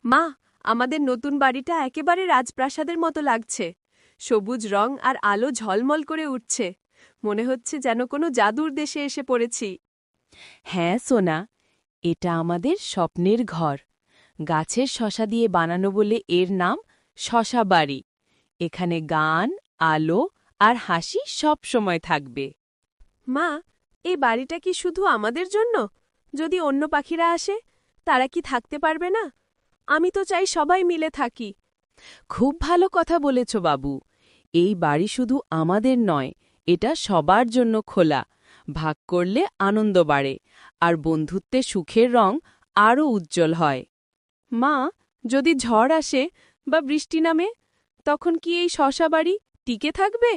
মা, আমাদের নতুন বাড়িটা একেবারে রাজপ্রাসাদের মতো লাগছে। সবুজ রং আর আলো ঝলমল করে উঠছে। মনে হচ্ছে যেন কোনো জাদুর দেশে এসে পড়েছি। হ্যাঁ সোনা, এটা আমাদের স্বপ্নের ঘর। গাছের শশা দিয়ে বানানো বলে এর নাম শশা বাড়ি। এখানে গান, আলো আর হাসি সব সময় থাকবে। মা, এই বাড়িটা কি শুধু আমাদের জন্য? যদি অন্য পাখিরা আসে, তারা কি থাকতে পারবে না? আমি তো চাই সবাই মিলে থাকি। খুব ভালো কথা বলেছ বাবু। এই বাড়ি শুধু আমাদের নয়, এটা সবার জন্য খোলা। ভাগ করলে আনন্দ বাড়ে, আর বন্ধুত্বে সুখের রং আরও উজ্জ্বল হয়। মা, যদি ঝড় আসে বা বৃষ্টি নামে, তখন কি এই শশা বাড়ি টিকে থাকবে?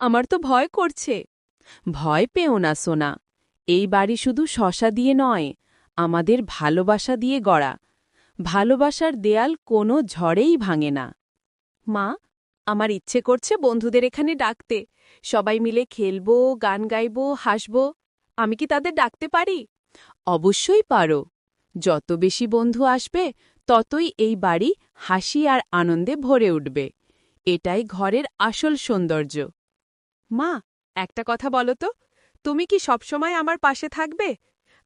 আমার তো ভয় করছে। ভয় পেও না সোনা, এই বাড়ি শুধু শশা দিয়ে নয়, আমাদের ভালোবাসা দিয়ে গড়া। ভালোবাসার দেয়াল কোনো ঝড়েই ভাঙে না। মা, আমার ইচ্ছে করছে বন্ধুদের এখানে ডাকতে। সবাই মিলে খেলবো, গান গাইবো, হাসবো। আমি কি তাদের ডাকতে পারি? অবশ্যই পারো। যত বেশি বন্ধু আসবে, ততই এই বাড়ি হাসি আর আনন্দে ভরে উঠবে। এটাই ঘরের আসল সৌন্দর্য। মা, একটা কথা বলো তো, তুমি কি সবসময় আমার পাশে থাকবে?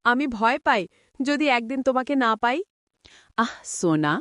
আমি ভয় পাই যদি একদিন তোমাকে না পাই। আহ সোনা,